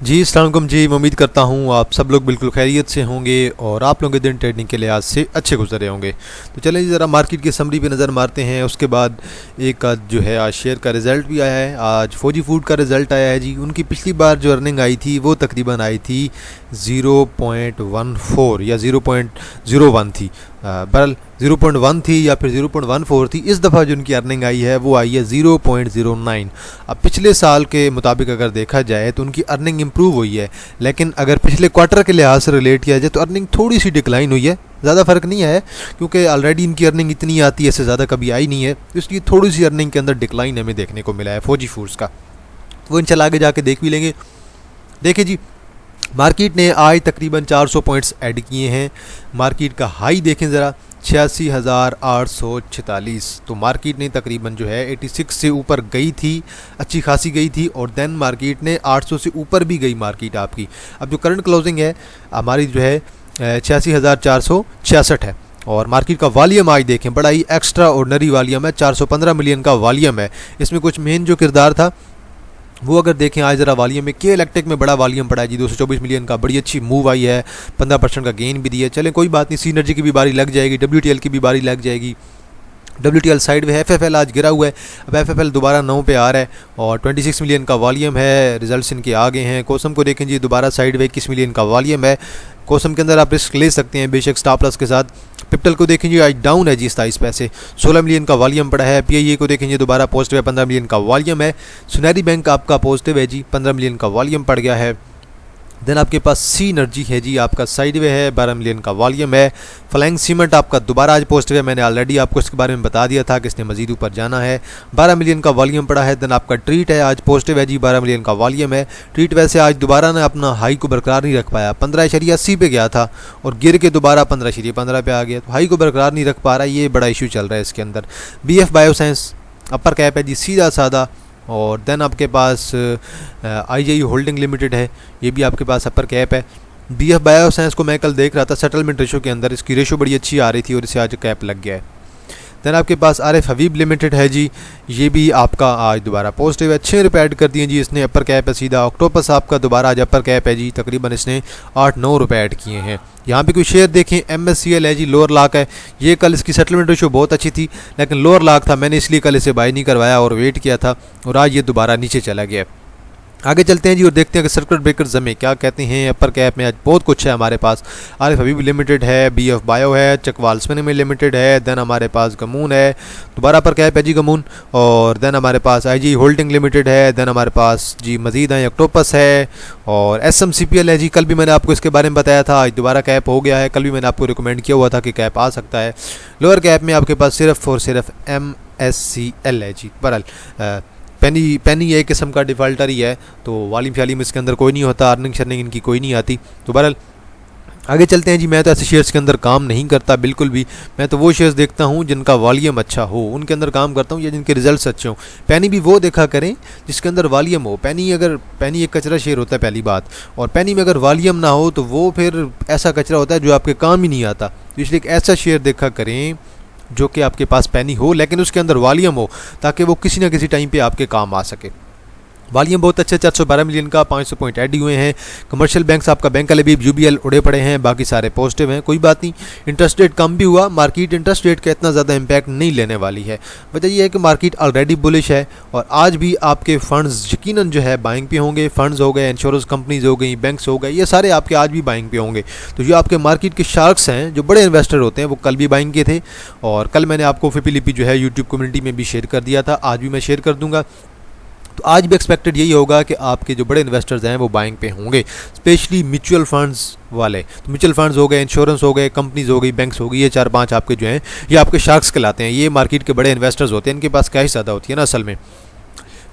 जी अस्सलाम वालेकुम जी। मैं उम्मीद करता हूँ आप सब लोग बिल्कुल खैरियत से होंगे और आप लोगों के दिन ट्रेडिंग के लिहाज से अच्छे गुजर रहे होंगे। तो चलें जी ज़रा मार्केट की समरी पे नज़र मारते हैं। उसके बाद एक आज जो है आज शेयर का रिज़ल्ट भी आया है। आज फौजी फूड का रिज़ल्ट आया है जी। उनकी पिछली बार जो अर्निंग आई थी वो तकरीबन आई थी 0.14 या 0.01 थी। बहरहाल 0.1 थी या फिर 0.14 थी। इस दफ़ा जो उनकी अर्निंग आई है वो आई है 0.09। अब पिछले साल के मुताबिक अगर देखा जाए तो उनकी अर्निंग इम्प्रूव हुई है, लेकिन अगर पिछले क्वार्टर के लिहाज से रिलेट किया जाए तो अर्निंग थोड़ी सी डिक्लाइन हुई है। ज़्यादा फ़र्क नहीं है क्योंकि ऑलरेडी इनकी अर्निंग इतनी आती है, इससे ज़्यादा कभी आई नहीं है, इसलिए थोड़ी सी अर्निंग के अंदर डिक्लाइन हमें देखने को मिला है फौजी फूड्स का। वो इंशाल्लाह आगे जाके देख भी लेंगे। देखिए जी, मार्केट ने आज तकरीबन 400 पॉइंट्स ऐड किए हैं। मार्केट का हाई देखें ज़रा 86,846। तो मार्केट ने तकरीबन जो है 86 से ऊपर गई थी, अच्छी खासी गई थी, और देन मार्केट ने 800 से ऊपर भी गई मार्केट आपकी। अब जो करंट क्लोजिंग है हमारी जो है 86,466 है। और मार्केट का वॉल्यूम आज देखें बड़ा ही एक्स्ट्रा ऑर्डनरी वॉल्यूम है, 415 मिलियन का वॉल्यूम है। इसमें कुछ मेन जो किरदार था वो अगर देखें आज ज़रा वॉल्यूम में के इलेक्ट्रिक में बड़ा वॉल्यूम पड़ा है जी, 224 मिलियन का, बड़ी अच्छी मूव आई है, 15% का गेन भी दिया है। चलें कोई बात नहीं, सीनर्जी की भी बारी लग जाएगी, WTL की भी बारी लग जाएगी। WTL साइड में FFL आज गिरा हुआ है, अब FFL दोबारा 9 पे आ रहा है और 26 मिलियन का वॉल्यूम है, रिजल्ट्स इनके आ गए हैं। कोसम को देखें जी, दोबारा साइड में 21 मिलियन का वॉल्यूम है। कोसम के अंदर आप रिस्क ले सकते हैं बेशक स्टॉप लॉस के साथ। पिप्टल को देखें जी, आज डाउन है जी 27 पैसे, 16 मिलियन का वॉल्यूम पड़ा है। PIA को देखें जी, दोबारा पॉजिटिव है, 15 मिलियन का वॉल्यूम है। सुनहरी बैंक आपका पॉजिटिव है जी, 15 मिलियन का वॉल्यूम पड़ गया है। देन आपके पास सीनर्जी है जी, आपका साइड वे है, 12 मिलियन का वॉल्यूम है। फ्लाइंग सीमेंट आपका दोबारा आज पॉजिटिव है, मैंने ऑलरेडी आपको इसके बारे में बता दिया था कि इसने मजीद ऊपर जाना है, 12 मिलियन का वॉल्यूम पड़ा है। देन आपका ट्रीट है, आज पॉजिटिव है जी, 12 मिलियन का वॉल्यूम है। ट्रीट वैसे आज दोबारा ने अपना हाई को बरकरार नहीं रख पाया, 15.80 पे गया था और गिर के दोबारा 15.15 पे आ गया, तो हाई को बरकरार नहीं रख पा रहा है, ये बड़ा इशू चल रहा है इसके अंदर। BF बायोसाइंस अपर कैप है जी, सीधा सादा। और देन आपके पास IGI होल्डिंग लिमिटेड है, ये भी आपके पास अपर कैप है। BF बायोसाइंस को मैं कल देख रहा था सेटलमेंट रेशो के अंदर, इसकी रेशो बड़ी अच्छी आ रही थी और इसे आज कैप लग गया है। देन आपके पास RF हबीब लिमिटेड है जी, ये भी आपका आज दोबारा पॉजिटिव है, 6 रुपये ऐड कर दिए जी इसने, अपर कैप है सीधा। ऑक्टोपस आपका दोबारा आज अपर कैप है जी, तकरीबन इसने 8-9 रुपये ऐड किए हैं। यहाँ पे कोई शेयर देखें MSCL है जी, लोअर लाक है, ये कल इसकी सेटलमेंट रेशो बहुत अच्छी थी लेकिन लोअर लाक था, मैंने इसलिए कल इसे बाय नहीं करवाया और वेट किया था, और आज ये दोबारा नीचे चला गया। आगे चलते हैं जी और देखते हैं कि सर्किट ब्रेकर्स हमें क्या कहते हैं। अपर कैप में आज बहुत कुछ है हमारे पास, RF हबीब लिमिटेड है, BF बायो है, चकवाल स्पिनिंग लिमिटेड है, देन हमारे पास गमून है, दोबारा अपर कैप है जी गमून, और देन हमारे पास IGI होल्डिंग लिमिटेड है, देन हमारे पास जी मजीद है ऑक्टोपस है, और SMCPL है जी, कल भी मैंने आपको इसके बारे में बताया था, आज दोबारा कैप हो गया है, कल भी मैंने आपको रिकमेंड किया हुआ था कि कैप आ सकता है। लोअर कैप में आपके पास सिर्फ और सिर्फ MSCL है जी। बहरहाल पेनी एक किस्म का डिफ़ाल्टर ही है, तो वालीम शालीम इसके अंदर कोई नहीं होता, अर्निंग शर्निंग इनकी कोई नहीं आती। तो बहरहाल आगे चलते हैं जी। मैं तो ऐसे शेयर्स के अंदर काम नहीं करता बिल्कुल भी, मैं तो वो शेयर्स देखता हूँ जिनका वॉल्यूम अच्छा हो, उनके अंदर काम करता हूँ, या जिनके रिजल्ट्स अच्छे हों। पेनी भी वो देखा करें जिसके अंदर वॉल्यूम हो। पेनी एक कचरा शेयर होता है पहली बात, और पेनी में अगर वॉल्यूम ना हो तो वो फिर ऐसा कचरा होता है जो आपके काम ही नहीं आता। तो इसलिए एक ऐसा शेयर देखा करें जो कि आपके पास पेनी हो लेकिन उसके अंदर वॉल्यूम हो, ताकि वो किसी ना किसी टाइम पे आपके काम आ सके। वॉल्यूम बहुत अच्छा, 412 मिलियन का, 500 पॉइंट ऐड हुए हैं। कमर्शियल बैंक्स आपका बैंक अलबीब UBL उड़े पड़े हैं, बाकी सारे पॉजिटिव हैं, कोई बात नहीं। इंटरेस्ट रेट कम भी हुआ, मार्केट इंटरेस्ट रेट का इतना ज़्यादा इम्पैक्ट नहीं लेने वाली है। वजह यह है कि मार्केट ऑलरेडी बुलिश है और आज भी आपके फंड्स यकीनन जो है बाइंग पे होंगे। फंड्स हो गए, इंश्योरेंस कंपनीज हो गई, बैंक्स हो गए, ये सारे आपके आज भी बाइंग पे होंगे। तो जो आपके मार्केट के शार्क्स हैं, जो बड़े इन्वेस्टर होते हैं, वो कल भी बाइंग के थे, और कल मैंने आपको फिपिलिपी जो है यूट्यूब कम्युनिटी में भी शेयर कर दिया था, आज भी मैं शेयर कर दूंगा। तो आज भी एक्सपेक्टेड यही होगा कि आपके जो बड़े इन्वेस्टर्स हैं वो बाइंग पे होंगे, स्पेशली म्यूचुअल फंड्स वाले। तो म्यूचुअल फंड्स हो गए, इंश्योरेंस हो गए, कंपनीज हो गई, बैंक्स हो गई, ये 4-5 आपके जो हैं ये आपके शार्क्स कहलाते हैं। ये मार्केट के बड़े इन्वेस्टर्स होते हैं, इनके पास कैश ज़्यादा होती है ना असल में।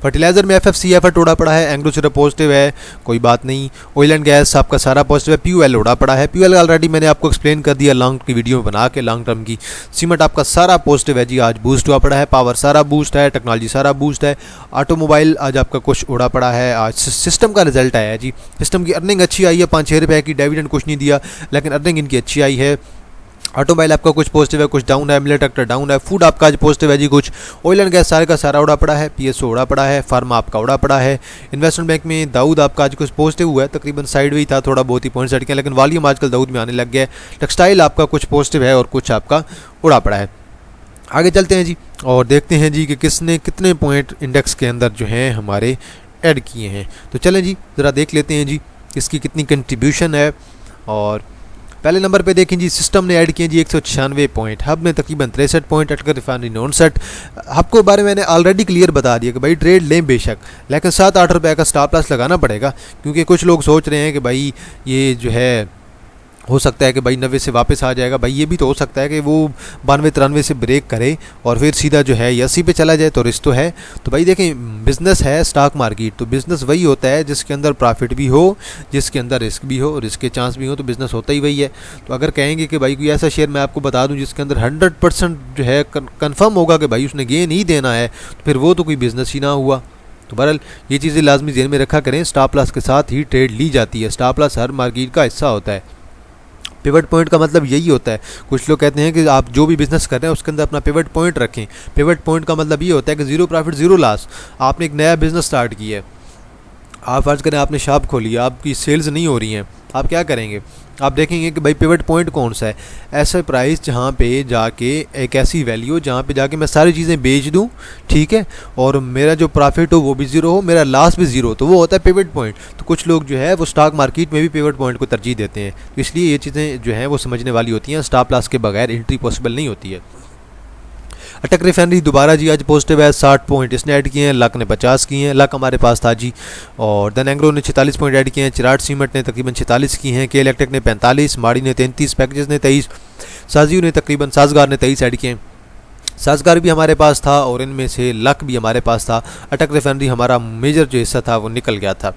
फर्टिलाइज़र में FFCF उड़ा पड़ा है, एंग्रो सिरप पॉजिटिव है, कोई बात नहीं। ऑयल एंड गैस आपका सारा पॉजिटिव है। PUL उड़ा पड़ा है, PUL ऑलरेडी मैंने आपको एक्सप्लेन कर दिया लॉन्ग की वीडियो में बना के, लॉन्ग टर्म की। सीमेंट आपका सारा पॉजिटिव है जी, आज बूस्ट हुआ पड़ा है। पावर सारा बूस्ट है, टेक्नोलॉजी सारा बूस्ट है। ऑटोमोबाइल आज आपका कुछ उड़ा पड़ा है। आज सिस्टम का रिजल्ट आया है जी, सिस्टम की अर्निंग अच्छी आई है, 5-6 रुपये की, डिविडेंड कुछ नहीं दिया लेकिन अर्निंग इनकी अच्छी आई है। ऑटोमोबाइल आपका कुछ पॉजिटिव है, कुछ डाउन है, मिलिट्री ट्रैक्टर डाउन है, फूड आपका आज पॉजिटिव है जी कुछ, ऑयल एंड गैस सारे का सारा उड़ा पड़ा है, पीएसओ उड़ा पड़ा है, फार्मा आपका उड़ा पड़ा है, इन्वेस्टमेंट बैंक में दाऊद आपका आज कुछ पॉजिटिव हुआ है, तकरीबन साइड ही था, थोड़ा बहुत ही पॉइंट्स हटके, लेकिन वॉल्यूम आजकल दाऊद में आने लग गया है। टेक्सटाइल आपका कुछ पॉजिटिव है और कुछ आपका उड़ा पड़ा है। आगे चलते हैं जी और देखते हैं जी कि किसने कितने पॉइंट इंडेक्स के अंदर जो हैं हमारे ऐड किए हैं। तो चलें जी ज़रा देख लेते हैं जी इसकी कितनी कंट्रीब्यूशन है। और पहले नंबर पे देखें जी सिस्टम ने ऐड किए जी 196 पॉइंट, हब ने तकरीबन 63 पॉइंट, अटकर रिफाइनरी 59। हब को बारे में मैंने ऑलरेडी क्लियर बता दिया कि भाई ट्रेड लें बेशक, लेकिन 7-8 रुपये का स्टॉप लॉस लगाना पड़ेगा, क्योंकि कुछ लोग सोच रहे हैं कि भाई ये जो है हो सकता है कि भाई 90 से वापस आ जाएगा। भाई ये भी तो हो सकता है कि वो 92-93 से ब्रेक करे और फिर सीधा जो है 80 पे चला जाए, तो रिस्क तो है। तो भाई देखें बिज़नेस है स्टॉक मार्केट, तो बिज़नेस वही होता है जिसके अंदर प्रॉफिट भी हो, जिसके अंदर रिस्क भी हो, रिस्क के चांस भी हो, तो बिज़नेस होता ही वही है। तो अगर कहेंगे कि भाई कोई ऐसा शेयर मैं आपको बता दूँ जिसके अंदर 100% जो है कन्फर्म होगा कि भाई उसने गेन ही देना है, तो फिर वो तो कोई बिज़नेस ही ना हुआ। तो बहरहाल ये चीज़ें लाजमी ज़हन में रखा करें, स्टॉप लॉस के साथ ही ट्रेड ली जाती है। स्टॉप लॉस हर मार्केट का हिस्सा होता है। पिवट पॉइंट का मतलब यही होता है, कुछ लोग कहते हैं कि आप जो भी बिज़नेस कर रहे हैं उसके अंदर अपना पिवट पॉइंट रखें। पिवट पॉइंट का मतलब ये होता है कि ज़ीरो प्रॉफिट ज़ीरो लॉस। आपने एक नया बिज़नेस स्टार्ट किया है, आप फर्ज करें आपने शॉप खोली है, आपकी सेल्स नहीं हो रही हैं, आप क्या करेंगे? आप देखेंगे कि भाई पिवट पॉइंट कौन सा है, ऐसा प्राइस जहाँ पे जाके एक ऐसी वैल्यू जहाँ पे जाके मैं सारी चीज़ें बेच दूँ, ठीक है, और मेरा जो प्रॉफिट हो वो भी ज़ीरो हो, मेरा लॉस भी ज़ीरो हो, तो वो होता है पिवट पॉइंट। तो कुछ लोग जो है वो स्टॉक मार्केट में भी पिवट पॉइंट को तरजीह देते हैं, तो इसलिए ये चीज़ें जो हैं वो समझने वाली होती हैं। स्टॉप लॉस के बगैर एंट्री पॉसिबल नहीं होती है। अटक रिफाइनरी दोबारा जी आज पॉजिटिव है, 60 पॉइंट इसने ऐड किए हैं, लक ने 50 किए हैं, लक हमारे पास था जी। और देन एंग्रो ने 46 पॉइंट ऐड किए हैं, चिराट सीमेंट ने तकरीबन 46 किए हैं, के इलेक्ट्रिक ने 45, माड़ी ने 33, पैकेजेस ने 23, साजियो ने तकरीबन साजगार ने 23 ऐड किए हैं। साजगार भी हमारे पास था और इनमें से लक भी हमारे पास था। अटक रिफाइनरी हमारा मेजर जो हिस्सा था वो निकल गया था।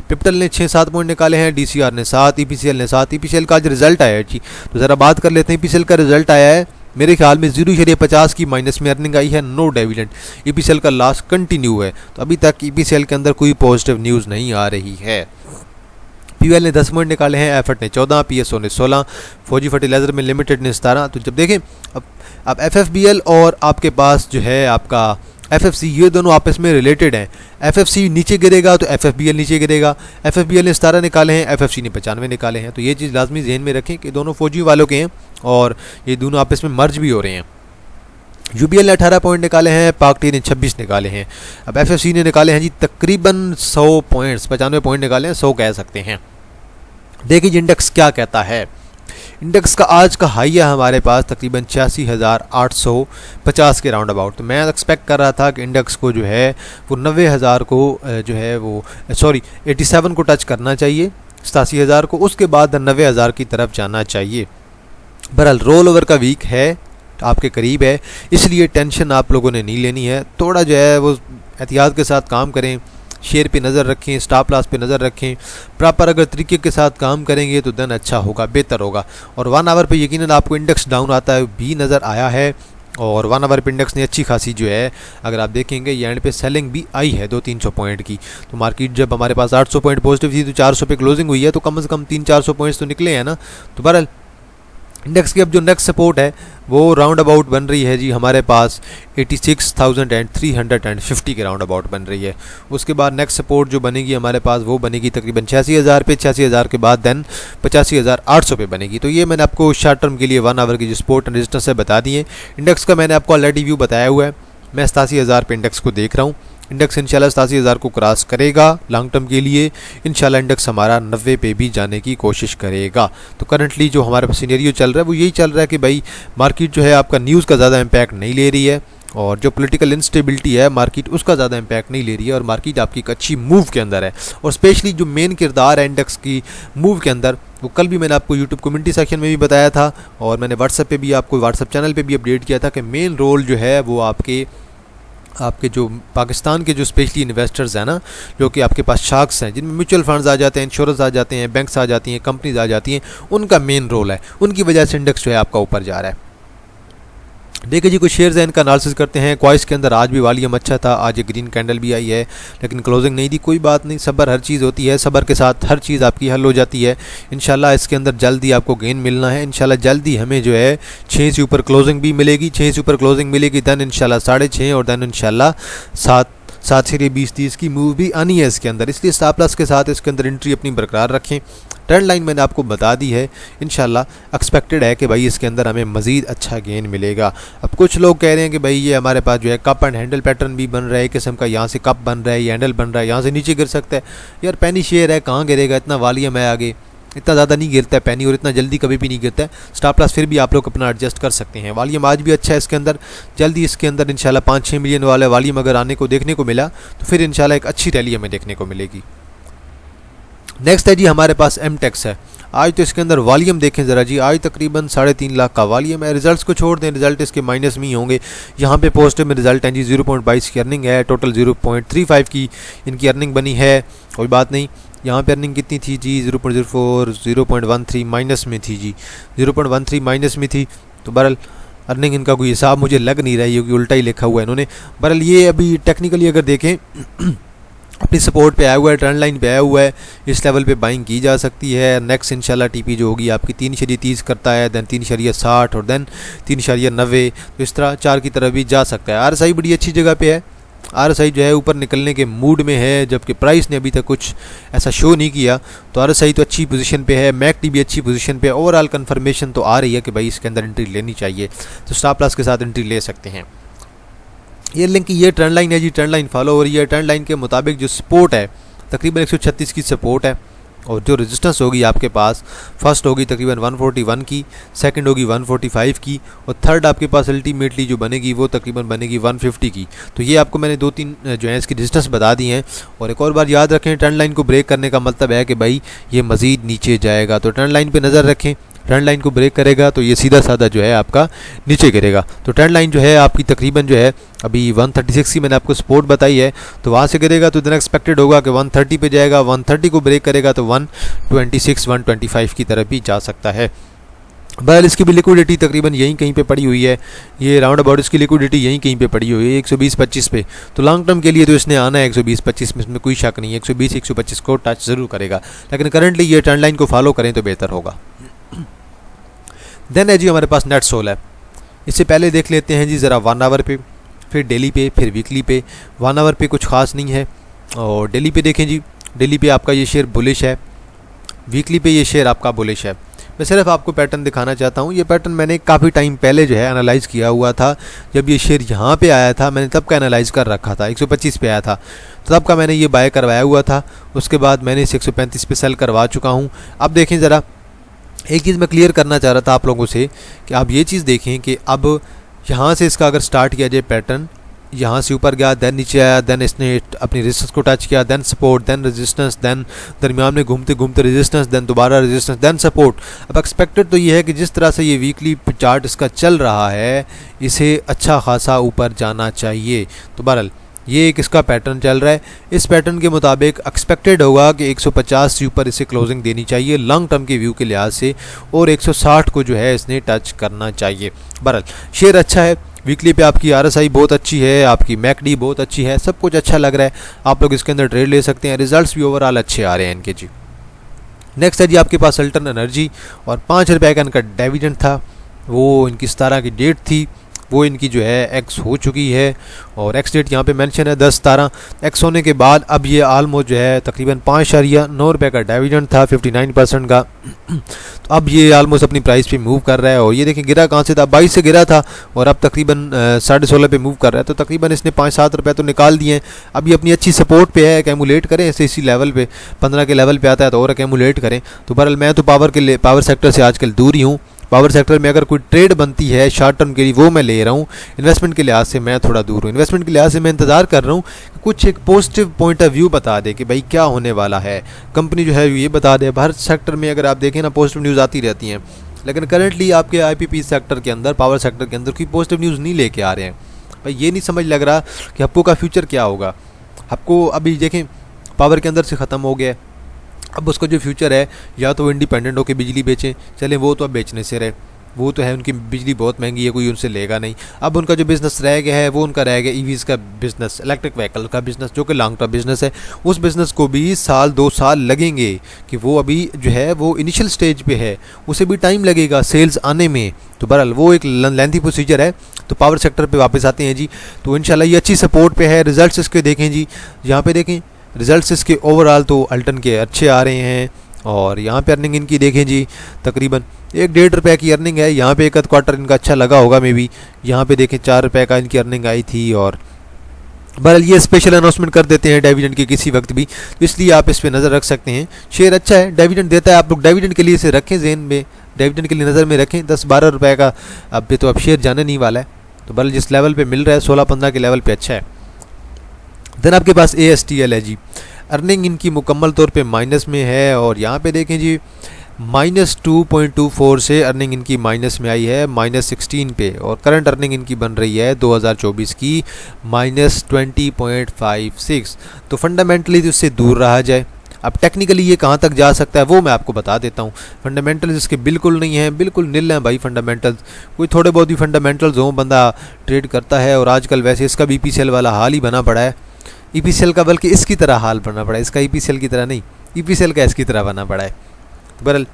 पिप्टल ने 6-7 पॉइंट निकाले हैं, डीसीआर ने 7, ईपीसीएल ने 7। ईपीसीएल का आज रिजल्ट आया है जी, तो ज़रा बात कर लेते हैं। ईपीसीएल का रिजल्ट आया है, मेरे ख्याल में 0.50 की माइनस में अर्निंग आई है, नो डिविडेंड। ईपीसीएल का लॉस कंटिन्यू है, तो अभी तक ईपीसीएल के अंदर कोई पॉजिटिव न्यूज़ नहीं आ रही है। पीवीएल ने 10 पॉइंट निकाले हैं, एफर्ट ने 14, पीएसओ ने 16, फौजी फर्टिलाइजर में लिमिटेड ने 17। तो जब देखें अब एफएफबीएल और आपके पास जो है आपका एफएफसी, ये दोनों आपस में रिलेटेड हैं। एफएफसी नीचे गिरेगा तो एफएफबीएल नीचे गिरेगा। एफएफबीएल ने 17 निकाले हैं, एफएफसी ने 95 निकाले हैं। तो ये चीज़ लाजमी जहन में रखें कि दोनों फौजी वालों के हैं और ये दोनों आपस में मर्ज भी हो रहे हैं। यूबीएल ने 18 पॉइंट निकाले हैं, पाकटी ने 26 निकाले हैं। अब एफएफसी ने निकाले हैं जी तकरीबन 100 पॉइंट्स, 95 पॉइंट निकाले हैं, 100 कह सकते हैं। देखिए इंडेक्स क्या कहता है। इंडेक्स का आज का हाई है हमारे पास तकरीबन 86,850 के राउंड अबाउट। तो मैं एक्सपेक्ट कर रहा था कि इंडेक्स को जो है वो 90,000 को जो है वो 87 को टच करना चाहिए, 87,000 को, उसके बाद 90,000 की तरफ जाना चाहिए। बहरहाल रोल ओवर का वीक है, आपके करीब है, इसलिए टेंशन आप लोगों ने नहीं लेनी है। थोड़ा जो है वो एहतियात के साथ काम करें, शेयर पे नज़र रखें, स्टॉप लॉस पे नज़र रखें। प्रॉपर अगर तरीके के साथ काम करेंगे तो दिन अच्छा होगा, बेहतर होगा। और 1 आवर पे यकीनन आपको इंडेक्स डाउन आता है भी नज़र आया है, और 1 आवर पे इंडेक्स ने अच्छी खासी जो है अगर आप देखेंगे ये एंड पे सेलिंग भी आई है 200-300 पॉइंट की। तो मार्केट जब हमारे पास 800 पॉइंट पॉजिटिव थी तो 400 पे क्लोजिंग हुई है, तो कम से कम 300-400 पॉइंट्स तो निकले हैं ना। तो बहरहाल इंडेक्स की अब जो नेक्स्ट सपोर्ट है वो राउंड अबाउट बन रही है जी हमारे पास 86,350 के राउंड अबाउट बन रही है। उसके बाद नेक्स्ट सपोर्ट जो बनेगी हमारे पास वो बनेगी तकरीबन 86,000 पे, 86,000 के बाद देन 85,800 पे बनेगी। तो ये मैंने आपको शॉर्ट टर्म के लिए 1 आवर की जो सपोर्ट एंड रेजिस्टेंस है बता दिए। इंडेक्स का मैंने आपको ऑलरेडी व्यू बताया हुआ है। मैं 87,000 पे इंडेक्स को देख रहा हूँ। इंडेक्स इंशाल्लाह 87,000 को क्रॉस करेगा लॉन्ग टर्म के लिए। इंशाल्लाह इंडेक्स हमारा 90 पे भी जाने की कोशिश करेगा। तो करंटली जो हमारे पास सिनेरियो चल रहा है वो यही चल रहा है कि भाई मार्केट जो है आपका न्यूज़ का ज़्यादा इम्पैक्ट नहीं ले रही है, और जो पॉलिटिकल इंस्टेबिलिटी है मार्केट उसका ज़्यादा इम्पैक्ट नहीं ले रही है, और मार्केट आपकी एक अच्छी मूव के अंदर है। और स्पेशली जो मेन किरदार है इंडेक्स की मूव के अंदर, वो कल भी मैंने आपको यूट्यूब कम्युनिटी सेक्शन में भी बताया था, और मैंने व्हाट्सएप पे भी आपको व्हाट्सएप चैनल पे भी अपडेट किया था कि मेन रोल जो है वो आपके जो पाकिस्तान के जो स्पेशली इन्वेस्टर्स हैं ना, जो कि आपके पास शार्क्स हैं, जिनमें म्यूचुअल फंड्स आ जाते हैं, इंश्योरेंस आ जाते हैं, बैंक्स आ जाती हैं, कंपनीज आ जाती हैं, उनका मेन रोल है। उनकी वजह से इंडेक्स जो है आपका ऊपर जा रहा है। देखिए जी, कुछ शेयर्स हैं, इनका एनालिसिस करते हैं। क्वाइस के अंदर आज भी वॉल्यूम अच्छा था, आज एक ग्रीन कैंडल भी आई है, लेकिन क्लोजिंग नहीं दी। कोई बात नहीं, सब्र हर चीज़ होती है, सब्र के साथ हर चीज़ आपकी हल हो जाती है। इंशाल्लाह इसके अंदर जल्दी आपको गेन मिलना है। इंशाल्लाह जल्दी हमें जो है 6 से ऊपर क्लोजिंग भी मिलेगी, 6 से ऊपर क्लोजिंग मिलेगी, दैन इंशाल्लाह 6.5 और दैन इंशाल्लाह 7 से 20-30 की मूव भी आनी है इसके अंदर। इसलिए स्टॉप लॉस के साथ इसके अंदर एंट्री अपनी बरकरार रखें। ट्रेंड लाइन मैंने आपको बता दी है, इंशाल्लाह एक्सपेक्टेड है कि भाई इसके अंदर हमें मज़ीद अच्छा गेन मिलेगा। अब कुछ लोग कह रहे हैं कि भाई ये हमारे पास जो है कप एंड हैंडल पैटर्न भी बन रहा है, किस्म का, यहाँ से कप बन रहा है, ये हैंडल बन रहा है, यहाँ से नीचे गिर सकता है। यार पेनी शेयर है, कहाँ गिरेगा, इतना वॉल्यूम है आगे, इतना ज़्यादा नहीं गिरता है पेनी, और इतना जल्दी कभी भी नहीं गिरता है। स्टॉप लॉस फिर भी आप लोग अपना एडजस्ट कर सकते हैं। वॉल्यूम आज भी अच्छा है इसके अंदर, जल्दी इसके अंदर इंशाल्लाह 5-6 मिलियन वाला वॉल्यूम अगर आने को देखने को मिला तो फिर इंशाल्लाह एक अच्छी रैली हमें देखने को मिलेगी। नेक्स्ट है जी हमारे पास एमटेक्स है। आज तो इसके अंदर वॉल्यूम देखें ज़रा जी, आज तकरीबन 3.5 लाख का वॉल्यूम है। रिजल्ट्स को छोड़ दें, रिजल्ट इसके माइनस में ही होंगे। यहाँ पे पॉजिटिव में रिजल्ट हैं जी, 0.22 की अर्निंग है, टोटल 0.35 की इनकी अर्निंग बनी है। कोई बात नहीं, यहाँ पे अर्निंग कितनी थी जी, 0.04, 0.13 माइनस में थी जी, 0.13 माइनस में थी। तो बहरहाल अर्निंग इनका कोई हिसाब मुझे लग नहीं रहा है, क्योंकि उल्टा ही लिखा हुआ है इन्होंने। बहरहाल ये अभी टेक्निकली अगर देखें अपनी सपोर्ट पे आया हुआ है, ट्रेंड लाइन पे आया हुआ है, इस लेवल पे बाइंग की जा सकती है। नेक्स्ट इंशाल्लाह टीपी जो होगी आपकी 3.30 करता है, दैन 3.60 और दैन 3.90, तो इस तरह 4 की तरफ भी जा सकता है। RSI बड़ी अच्छी जगह पे है, RSI जो है ऊपर निकलने के मूड में है, जबकि प्राइस ने अभी तक कुछ ऐसा शो नहीं किया। तो RSI तो अच्छी पोजीशन पे है, मैकडी भी अच्छी पोजीशन पे है। ओवरऑल कंफर्मेशन तो आ रही है कि भाई इसके अंदर एंट्री लेनी चाहिए, तो स्टॉप लॉस के साथ एंट्री ले सकते हैं। ये लिंक की ये ट्रेंड लाइन है जी, ट्रेंड लाइन फॉलो हो रही है। ट्रेंड लाइन के मुताबिक जो सपोर्ट है तकरीबन 136 की सपोर्ट है, और जो रेजिस्टेंस होगी आपके पास, फर्स्ट होगी तकरीबन 141 की, सेकंड होगी 145 की, और थर्ड आपके पास अल्टीमेटली जो बनेगी वो तकरीबन बनेगी 150 की। तो ये आपको मैंने 2-3 जो है इसकी रेजिस्टेंस बता दी हैं। और एक और बार याद रखें, ट्रेंड लाइन को ब्रेक करने का मतलब है कि भाई ये मज़ीद नीचे जाएगा, तो ट्रेंड लाइन पर नज़र रखें। ट्रेंड लाइन को ब्रेक करेगा तो ये सीधा साधा जो है आपका नीचे गिरेगा। तो ट्रेंड लाइन जो है आपकी तकरीबन जो है अभी 136 की मैंने आपको सपोर्ट बताई है, तो वहाँ से गिरेगा तो इतना एक्सपेक्टेड होगा कि 130 पे जाएगा, 130 को ब्रेक करेगा तो 126 125 की तरफ भी जा सकता है। बहरहाल इसकी भी लिक्विडिटी तकरीबन यहीं कहीं पे पड़ी हुई है, ये राउंड अबाउट इसकी लिक्विडिटी यहीं कहीं पे पड़ी हुई है 120-25 पे। तो लॉन्ग टर्म के लिए तो इसने आना है 120-25 में, इसमें कोई शक नहीं है, 120-125 को टच ज़रूर करेगा, लेकिन करंटली ये ट्रेंड लाइन को फॉलो करें तो बेहतर होगा। देन है जी हमारे पास नेट सोल है। इससे पहले देख लेते हैं जी ज़रा 1 आवर पे, फिर डेली पे, फिर वीकली पे। 1 आवर पे कुछ खास नहीं है, और डेली पे देखें जी, डेली पे आपका ये शेयर बुलिश है, वीकली पे ये शेयर आपका बुलिश है। मैं सिर्फ आपको पैटर्न दिखाना चाहता हूँ। ये पैटर्न मैंने काफ़ी टाइम पहले जो है एनालाइज़ किया हुआ था, जब ये शेयर यहाँ पे आया था मैंने तब का एनालाइज़ कर रखा था, 125 पे आया था तो तब का मैंने ये बाय करवाया हुआ था। उसके बाद मैंने इसे 135 पे सेल करवा चुका हूँ। अब देखें ज़रा, एक चीज़ मैं क्लियर करना चाह रहा था आप लोगों से कि आप ये चीज़ देखें कि अब यहाँ से इसका अगर स्टार्ट किया जाए पैटर्न, यहाँ से ऊपर गया, देन नीचे आया, देन इसने अपनी रेजिस्टेंस को टच किया, then support, then resistance, then दरमियान में घूमते घूमते रेजिस्टेंस, देन दोबारा रेजिस्टेंस, देन सपोर्ट। अब एक्सपेक्टेड तो ये है कि जिस तरह से ये वीकली चार्ट इसका चल रहा है, इसे अच्छा खासा ऊपर जाना चाहिए। तो बहरहाल ये एक इसका पैटर्न चल रहा है, इस पैटर्न के मुताबिक एक्सपेक्टेड होगा कि 150 से ऊपर इसे क्लोजिंग देनी चाहिए लॉन्ग टर्म के व्यू के लिहाज से, और 160 को जो है इसने टच करना चाहिए। बहरहाल शेयर अच्छा है, वीकली पे आपकी RSI बहुत अच्छी है, आपकी मैकडी बहुत अच्छी है, सब कुछ अच्छा लग रहा है, आप लोग इसके अंदर ट्रेड ले सकते हैं। रिजल्ट्स भी ओवरऑल अच्छे आ रहे हैं इनके जी। नेक्स्ट है जी आपके पास अल्टर्न एनर्जी, और 5 रुपये का इनका डिविडेंड था, वो इनकी 17 की डेट थी, वो इनकी जो है एक्स हो चुकी है, और एक्स डेट यहाँ पे मेंशन है 10/17। एक्स होने के बाद अब ये आलमोस्ट जो है तकरीबन 5.9 रुपये का डिविडेंड था 59% का। तो अब ये आलमोस्ट अपनी प्राइस पे मूव कर रहा है, और ये देखिए गिरा कहाँ से था, 22 से गिरा था, और अब तकरीबन 16.5 पे मूव कर रहा है। तो तकरीबन इसने 5-7 रुपये तो निकाल दिए हैं। अब ये अपनी अच्छी सपोर्ट पे है, एक्यूमुलेट करें ऐसे इसी लेवल पे, 15 के लेवल पे आता है तो और एक्यूमुलेट करें। तो बहरहाल मैं तो पावर सेक्टर से आजकल दूर ही हूँ। पावर सेक्टर में अगर कोई ट्रेड बनती है शॉर्ट टर्म के लिए वो मैं ले रहा हूँ, इन्वेस्टमेंट के लिहाज से मैं थोड़ा दूर हूँ। इन्वेस्टमेंट के लिहाज से मैं इंतज़ार कर रहा हूँ कि कुछ एक पॉजिटिव पॉइंट ऑफ व्यू बता दे कि भाई क्या होने वाला है, कंपनी जो है ये बता दे। हर सेक्टर में अगर आप देखें ना पॉजिटिव न्यूज़ आती रहती हैं, लेकिन करंटली आपके IPP सेक्टर के अंदर, पावर सेक्टर के अंदर कोई पॉजिटिव न्यूज़ नहीं लेके आ रहे हैं। भाई ये नहीं समझ लग रहा कि हप्को का फ्यूचर क्या होगा। हप्को अभी देखें पावर के अंदर से ख़त्म हो गया, अब उसका जो फ्यूचर है या तो वो इंडिपेंडेंट होकर बिजली बेचें, चलें वो तो अब बेचने से रहे, वो तो है, उनकी बिजली बहुत महंगी है, कोई उनसे लेगा नहीं। अब उनका जो बिज़नेस रह गया है वो उनका रह गया ईवीज़ का बिज़नेस, इलेक्ट्रिक व्हीकल का बिज़नेस, जो कि लॉन्ग टर्म बिज़नेस है। उस बिज़नेस को भी साल 2 साल लगेंगे, कि वो अभी जो है वो इनिशियल स्टेज पे है, उसे भी टाइम लगेगा सेल्स आने में। तो बहरहाल वो एक लेंथी प्रोसीजर है। तो पावर सेक्टर पे वापस आते हैं जी। तो इंशाल्लाह ये अच्छी सपोर्ट पे है। रिजल्ट्स इसके देखें जी, यहाँ पे देखें रिजल्ट्स इसके ओवरऑल तो अल्टन के अच्छे आ रहे हैं। और यहाँ पे अर्निंग इनकी देखें जी, तकरीबन 1-1.5 रुपये की अर्निंग है। यहाँ पे एक आध क्वार्टर इनका अच्छा लगा होगा मे बी। यहाँ पे देखें 4 रुपये का इनकी अर्निंग आई थी। और बहरहाल ये स्पेशल अनाउंसमेंट कर देते हैं डिविडेंड की किसी वक्त भी, तो इसलिए आप इस पर नज़र रख सकते हैं। शेयर अच्छा है, डिविडेंड देता है, आप लोग डिविडेंड के लिए इसे रखें ज़हन में, डिविडेंड के लिए नज़र में रखें। 10-12 रुपये का अब पे तो अब शेयर जाने नहीं वाला है। तो बहरहाल जिस लेवल पे मिल रहा है 16-15 के लेवल पे अच्छा है। देन आपके पास ASTL है जी। अर्निंग इनकी मुकम्मल तौर पे माइनस में है। और यहाँ पे देखें जी -2.24 से अर्निंग इनकी माइनस में आई है -16 पे। और करंट अर्निंग इनकी बन रही है 2024 की -20.56। तो फंडामेंटली तो इससे दूर रहा जाए। अब टेक्निकली ये कहाँ तक जा सकता है वो मैं आपको बता देता हूँ। फंडामेंटल्स इसके बिल्कुल नहीं हैं, बिल्कुल नील हैं भाई फंडामेंटल्स। कोई थोड़े बहुत ही फंडामेंटल्स हों, बंदा ट्रेड करता है। और आजकल वैसे इसका भी EPCL वाला हाल ही बना पड़ा है। EPCL का बल्कि इसकी तरह हाल बना पड़ा है, इसका EPCL की तरह नहीं, EPCL का इसकी तरह बना पड़ा है। तो बहरहाल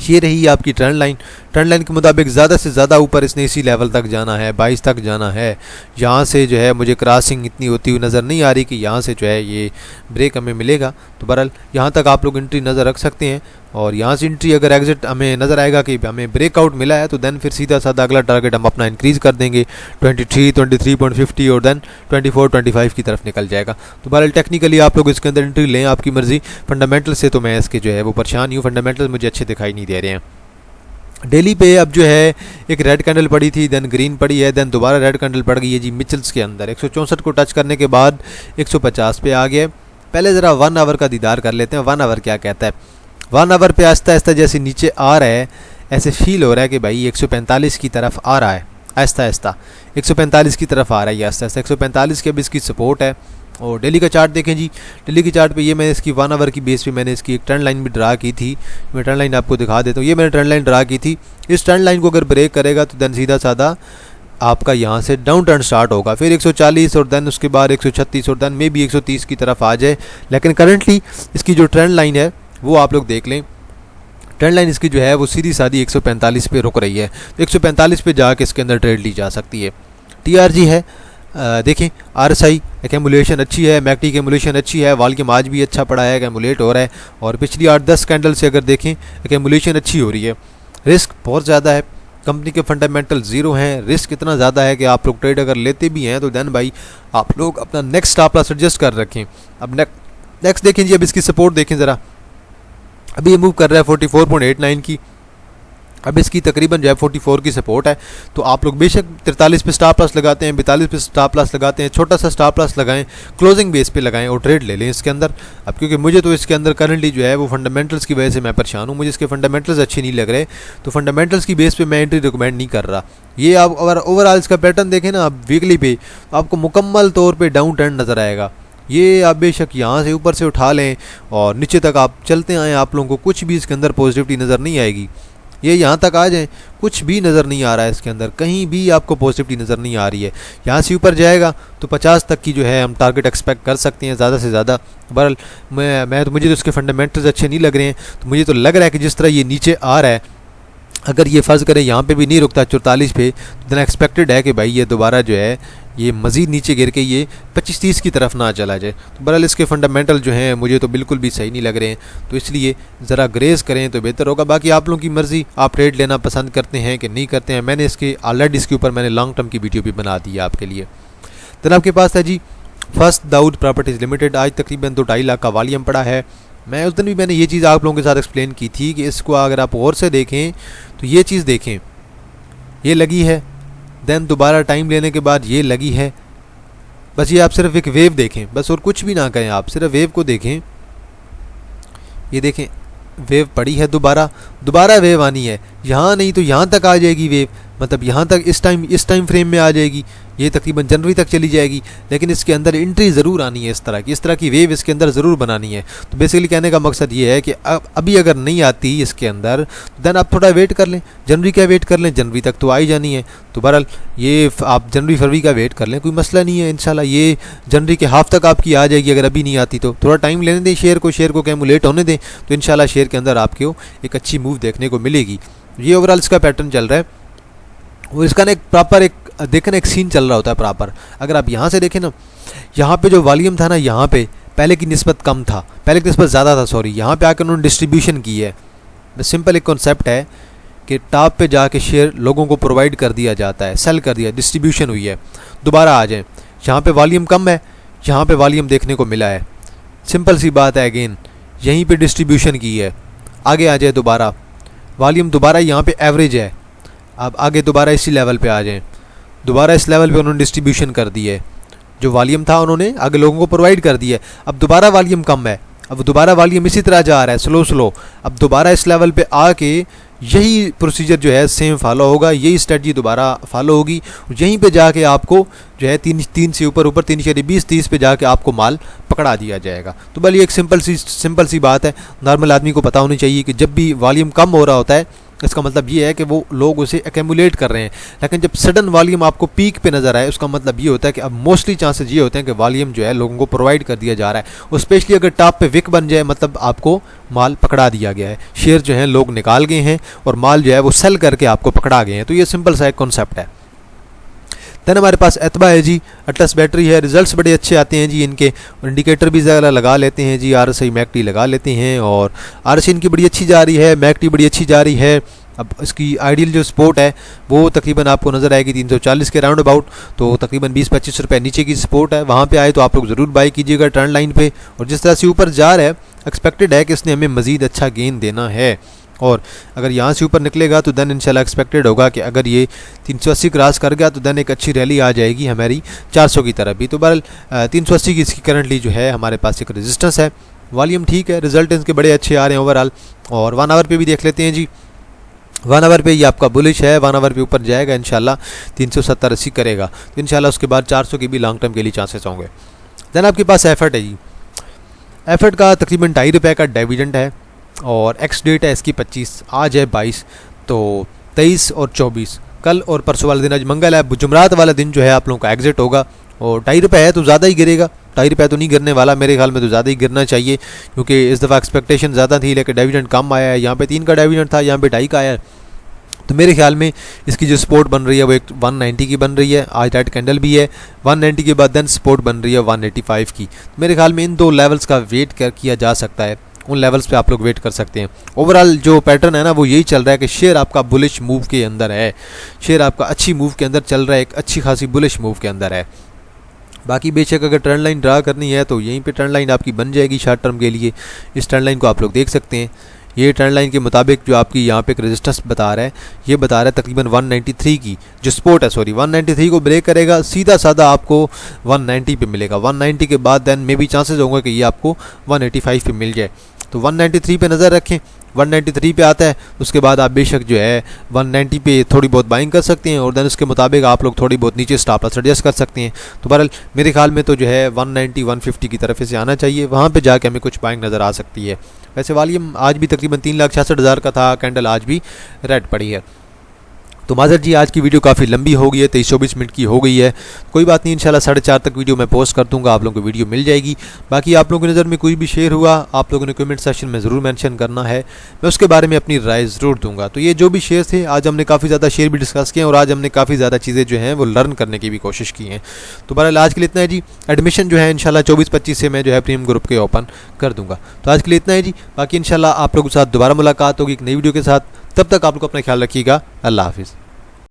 ये रही आपकी ट्रेंड लाइन। ट्रेंड लाइन के मुताबिक ज़्यादा से ज़्यादा ऊपर इसने इसी लेवल तक जाना है, 22 तक जाना है। यहाँ से जो है मुझे क्रॉसिंग इतनी होती हुई नज़र नहीं आ रही कि यहाँ से जो है ये ब्रेक हमें मिलेगा। तो बहरहाल यहाँ तक आप लोग एंट्री नज़र रख सकते हैं। और यहाँ से एंट्री अगर एग्जिट हमें नज़र आएगा कि हमें ब्रेकआउट मिला है, तो देन फिर सीधा साधा अगला टारगेट हम अपना इंक्रीज़ कर देंगे 23, 23.50 और देन 24, 25 की तरफ निकल जाएगा। तो बहरहाल टेक्निकली आप लोग इसके अंदर एंट्री लें, आपकी मर्ज़ी। फंडामेंटल से तो मैं इसके जो है वो परेशान ही हूँ, फंडामेंटल मुझे अच्छे दिखाई नहीं दे रहे हैं। डेली पे अब जो है एक रेड कैंडल पड़ी थी, देन ग्रीन पड़ी है, देन दोबारा रेड कैंडल पड़ गई है जी मिचल्स के अंदर। 164 को टच करने के बाद 150 पे आ गया। पहले ज़रा 1 आवर का दीदार कर लेते हैं। 1 आवर क्या कहता है। 1 आवर पे आहिस्ता आहिस्ता जैसे नीचे आ रहा है, ऐसे फील हो रहा है कि भाई 145 की तरफ आ रहा है, आहिस्ता आहिस्ता 145 की तरफ आ रहा है आहिस्ता आहिस्ता। 145 के अब इसकी सपोर्ट है। और डेली का चार्ट देखें जी, डेली की चार्ट पे ये मैंने इसकी 1 आवर की बेस पे मैंने इसकी एक ट्रेंड लाइन भी ड्रा की थी। मैं ट्रेंड लाइन आपको दिखा देता हूँ। ये मैंने ट्रेंड लाइन ड्रा की थी। इस ट्रेंड लाइन को अगर ब्रेक करेगा तो देन सीधा साधा आपका यहाँ से डाउन टर्न स्टार्ट होगा, फिर 140 और देन उसके बाद 136 और देन मे बी 130 की तरफ आ जाए। लेकिन करंटली इसकी जो ट्रेंड लाइन है वो आप लोग देख लें। ट्रेंड लाइन इसकी जो है वो सीधी सादी 145 पे रुक रही है। तो 145 पे जाके इसके अंदर ट्रेड ली जा सकती है। TRG है, देखें RSI एक्यूमुलेशन अच्छी है, मैकटी की एक्यूमुलेशन अच्छी है, वॉल्यूम आज भी अच्छा पड़ा है, एक्यूमुलेट हो रहा है। और पिछली 8-10 कैंडल से अगर देखें एक्यूमुलेशन अच्छी हो रही है। रिस्क बहुत ज़्यादा है, कंपनी के फंडामेंटल ज़ीरो हैं, रिस्क इतना ज़्यादा है कि आप लोग ट्रेड अगर लेते भी हैं तो देन भाई आप लोग अपना नेक्स्ट स्टॉप लॉस एडजस्ट कर रखें। अब नेक्स्ट देखें जी, अब इसकी सपोर्ट देखें ज़रा। अभी ये मूव कर रहा है 44.89 की। अब इसकी तकरीबन जो है 44 की सपोर्ट है। तो आप लोग बेशक 43 पे स्टॉप लॉस लगाते हैं, 42 पे स्टॉप लॉस लगाते हैं, छोटा सा स्टॉप लॉस लगाएं, क्लोजिंग बेस पे लगाएं और ट्रेड ले लें इसके अंदर। अब क्योंकि मुझे तो इसके अंदर करंटली जो है वो फंडामेंटल्स की वजह से मैं परेशान हूँ, मुझे इसके फंडामेंटल्स अच्छे नहीं लग रहे। तो फंडामेंटल्स की बेस पे मैं एंट्री रिकमेंड नहीं कर रहा। ये आप अगर ओवरऑल इसका पैटर्न देखें ना आप वीकली पे, आपको मुकम्मल तौर पर डाउन ट्रेंड नज़र आएगा। ये आप बेशक यहाँ से ऊपर से उठा लें और नीचे तक आप चलते आएँ, आप लोगों को कुछ भी इसके अंदर पॉजिटिविटी नज़र नहीं आएगी। ये यहाँ तक आ जाए, कुछ भी नज़र नहीं आ रहा है इसके अंदर, कहीं भी आपको पॉजिटिविटी नज़र नहीं आ रही है। यहाँ से ऊपर जाएगा तो 50 तक की जो है हम टारगेट एक्सपेक्ट कर सकते हैं ज़्यादा से ज़्यादा। बहरहाल मुझे तो उसके फंडामेंटल्स अच्छे नहीं लग रहे हैं। तो मुझे तो लग रहा है कि जिस तरह ये नीचे आ रहा है, अगर ये फ़र्ज़ करें यहाँ पे भी नहीं रुकता 44 पे, तो देन एक्सपेक्टेड है कि भाई ये दोबारा जो है ये मज़ीद नीचे गिर के ये 25-30 की तरफ ना चला जाए। तो बहरहाल इसके फंडामेंटल जो हैं मुझे तो बिल्कुल भी सही नहीं लग रहे हैं। तो इसलिए ज़रा ग्रेस करें तो बेहतर होगा। बाकी आप लोगों की मर्ज़ी, आप ट्रेड लेना पसंद करते हैं कि नहीं करते हैं। मैंने इसके ऑलरेडी इसके ऊपर मैंने लॉन्ग टर्म की वीडियो भी बना दी है आपके लिए। देन आपके पास है जी फर्स्ट दाऊद प्रॉपर्टीज़ लिमिटेड। आज तकरीबन 2-2.5 लाख का वॉल्यूम पड़ा है। मैं उस दिन भी मैंने ये चीज़ आप लोगों के साथ एक्सप्लेन की थी कि इसको अगर आप गौर से देखें तो ये चीज़ देखें, ये लगी है, देन दोबारा टाइम लेने के बाद ये लगी है। बस ये आप सिर्फ एक वेव देखें बस, और कुछ भी ना कहें, आप सिर्फ वेव को देखें। ये देखें वेव पड़ी है, दोबारा वेव आनी है। यहाँ नहीं तो यहाँ तक आ जाएगी वेव, मतलब यहाँ तक इस टाइम फ्रेम में आ जाएगी, ये तकरीबन जनवरी तक चली जाएगी, लेकिन इसके अंदर एंट्री ज़रूर आनी है, इस तरह की वेव इसके अंदर ज़रूर बनानी है। तो बेसिकली कहने का मकसद ये है कि अभी अगर नहीं आती इसके अंदर देन आप थोड़ा वेट कर लें, जनवरी का वेट कर लें, जनवरी तक तो आ ही जानी है। तो बहरहाल ये आप जनवरी फरवरी का वेट कर लें, कोई मसला नहीं है, इंशाल्लाह ये जनवरी के हाफ तक आपकी आ जाएगी। अगर अभी नहीं आती तो थोड़ा टाइम लेने दें शेयर को कैमुलेट होने दें, तो इंशाल्लाह शेयर के अंदर आपको एक अच्छी मूव देखने को मिलेगी। ये ओवरऑल इसका पैटर्न चल रहा है, और इसका ना एक प्रॉपर एक देखें ना एक सीन चल रहा होता है प्रॉपर। अगर आप यहाँ से देखें ना, यहाँ पे जो वॉल्यूम था ना, यहाँ पे पहले की निस्बत कम था, पहले की निस्बत ज़्यादा था, सॉरी, यहाँ पे आकर उन्होंने डिस्ट्रीब्यूशन की है। सिंपल एक कॉन्सेप्ट है कि टॉप पे जाके शेयर लोगों को प्रोवाइड कर दिया जाता है, सेल कर दिया, डिस्ट्रीब्यूशन हुई है। दोबारा आ जाएँ, यहाँ पे वॉल्यूम कम है, यहाँ पे वॉल्यूम देखने को मिला है, सिंपल सी बात है, अगेन यहीं पे डिस्ट्रीब्यूशन की है। आगे आ जाए दोबारा, वॉल्यूम दोबारा यहाँ पे एवरेज है, अब आगे दोबारा इसी लेवल पे आ जाएं, दोबारा इस लेवल पे उन्होंने डिस्ट्रीब्यूशन कर दी है, जो वॉल्यूम था उन्होंने आगे लोगों को प्रोवाइड कर दिया है। अब दोबारा वॉल्यूम कम है, अब दोबारा वॉल्यूम इसी तरह जा रहा है स्लो, अब दोबारा इस लेवल पे आके यही प्रोसीजर जो है सेम फॉलो होगा, यही स्ट्रेटजी दोबारा फॉलो होगी। यहीं पे जाके आपको जो है तीन से ऊपर 3.20-30 पे जाके आपको माल पकड़ा दिया जाएगा। तो बल ये एक सिंपल सी बात है, नॉर्मल आदमी को पता होनी चाहिए कि जब भी वॉल्यूम कम हो रहा होता है इसका मतलब ये है कि वो लोग उसे एक्यूमुलेट कर रहे हैं। लेकिन जब सडन वॉल्यूम आपको पीक पे नज़र आए, उसका मतलब ये होता है कि अब मोस्टली चांसेस ये होते हैं कि वॉल्यूम जो है लोगों को प्रोवाइड कर दिया जा रहा है, और स्पेशली अगर टॉप पे विक बन जाए मतलब आपको माल पकड़ा दिया गया है, शेयर जो है लोग निकाल गए हैं और माल जो है वो सेल करके आपको पकड़ा गए हैं। तो ये सिंपल सा एक कॉन्सेप्ट है। देन हमारे पास एतबा है जी, अटलस बैटरी है, रिजल्ट्स बड़े अच्छे आते हैं जी इनके, इंडिकेटर भी ज़्यादा लगा लेते हैं जी, RSI मैकटी लगा लेते हैं, और RSI इनकी बड़ी अच्छी जा रही है, मैकटी बड़ी अच्छी जा रही है। अब इसकी आइडियल जो सपोर्ट है वो तकरीबन आपको नज़र आएगी 340 के राउंड अबाउट, तो तकरीबन 20-25 रुपये नीचे की सपोर्ट है, वहाँ पे आए तो आप लोग ज़रूर बाई कीजिएगा ट्रेंड लाइन पे। और जिस तरह से ऊपर जा रहा है एक्सपेक्टेड है कि इसने हमें मज़ीद अच्छा गेन देना है, और अगर यहाँ से ऊपर निकलेगा तो देन इंशाल्लाह एक्सपेक्टेड होगा कि अगर ये 380 क्रॉस कर गया तो देन एक अच्छी रैली आ जाएगी हमारी 400 की तरफ भी। तो बहरहाल 380 की इसकी करंटली जो है हमारे पास एक रेजिस्टेंस है। वॉल्यूम ठीक है, रिजल्ट इनके बड़े अच्छे आ रहे हैं ओवरऑल। और 1 आवर पे भी देख लेते हैं जी, 1 आवर पे ये आपका बुलिश है, 1 आवर पे ऊपर जाएगा इंशाल्लाह 370-80 करेगा, तो इंशाल्लाह उसके बाद 400 की भी लॉन्ग टर्म के लिए चांसेस होंगे। देन आपके पास एफर्ट है जी, एफर्ट का तकरीबन 2.5 रुपये का डिविडेंड है, और एक्स डेट है इसकी 25, आज है 22, तो 23 और 24 कल और परसों वाले दिन, आज मंगल है, जुमरात वाला दिन जो है आप लोगों का एग्जिट होगा। और 2.5 रुपये है तो ज़्यादा ही गिरेगा, 2.5 रुपये तो नहीं गिरने वाला, मेरे ख्याल में तो ज़्यादा ही गिरना चाहिए, क्योंकि इस दफ़ा एक्सपेक्टेशन ज़्यादा थी लेकिन डिविडेंड कम आया है। यहाँ पे 3 का डिविडेंड था, यहाँ पे 2.5 का आया है। तो मेरे ख्याल में इसकी जो सपोर्ट बन रही है वो एक 190 की बन रही है, आज रेड कैंडल भी है, 190 के बाद देन सपोर्ट बन रही है 185 की। मेरे ख्याल में इन 2 लेवल्स का वेट किया जा सकता है, उन लेवल्स पे आप लोग वेट कर सकते हैं। ओवरऑल जो पैटर्न है ना वो यही चल रहा है कि शेयर आपका बुलिश मूव के अंदर है, शेयर आपका अच्छी मूव के अंदर चल रहा है, एक अच्छी खासी बुलिश मूव के अंदर है। बाकी बेशक अगर ट्रेंड लाइन ड्रा करनी है तो यहीं पे ट्रेंड लाइन आपकी बन जाएगी शॉर्ट टर्म के लिए, इस ट्रेंड लाइन को आप लोग देख सकते हैं। ये ट्रेंड लाइन के मुताबिक जो आपकी यहाँ पे एक रेजिस्टेंस बता रहा है, ये बता रहा है तकरीबन 193 की जो सपोर्ट है, सॉरी 193 को ब्रेक करेगा, सीधा साधा आपको 190 पे मिलेगा। 190 के बाद देन मे भी चांसेस होंगे कि ये आपको 185 पे मिल जाए, तो 193 पे नज़र रखें। 193 पे आता है उसके बाद आप बेशक जो है 190 पे थोड़ी बहुत बाइंग कर सकते हैं, और देन उसके मुताबिक आप लोग थोड़ी बहुत नीचे स्टॉप लॉस एडजस्ट कर सकते हैं। तो बहरहाल मेरे ख्याल में तो जो है 190-150 की तरफ से आना चाहिए, वहाँ पे जाके हमें कुछ बाइंग नज़र आ सकती है। वैसे वॉल्यूम आज भी तकरीबन 3,66,000 का था, कैंडल आज भी रेड पड़ी है। तो माजर जी आज की वीडियो काफ़ी लंबी हो गई है, 23-24 मिनट की हो गई है, कोई बात नहीं, इंशाल्लाह 4:30 तक वीडियो मैं पोस्ट कर दूंगा, आप लोगों को वीडियो मिल जाएगी। बाकी आप लोगों की नज़र में कोई भी शेयर हुआ आप लोगों ने कमेंट सेक्शन में ज़रूर मेंशन करना है, मैं उसके बारे में अपनी राय ज़रूर दूंगा। तो ये जो भी शेयर थे आज हमने काफ़ी ज़्यादा शेयर भी डिस्कस किए, और आज हमने काफ़ी ज़्यादा चीज़ें जो हैं वो लर्न करने की भी कोशिश की हैं। तो बहरहाल आज के लिए इतना है जी, एडमिशन जो है इंशाल्लाह 24-25 से मैं जो है प्रीमियम ग्रुप के ओपन कर दूँगा। तो आज के लिए इतना है जी, बाकी इंशाल्लाह आप लोगों के साथ दोबारा मुलाकात होगी एक नई वीडियो के साथ, तब तक आप लोग अपना ख्याल रखिएगा। अल्लाह हाफिज़।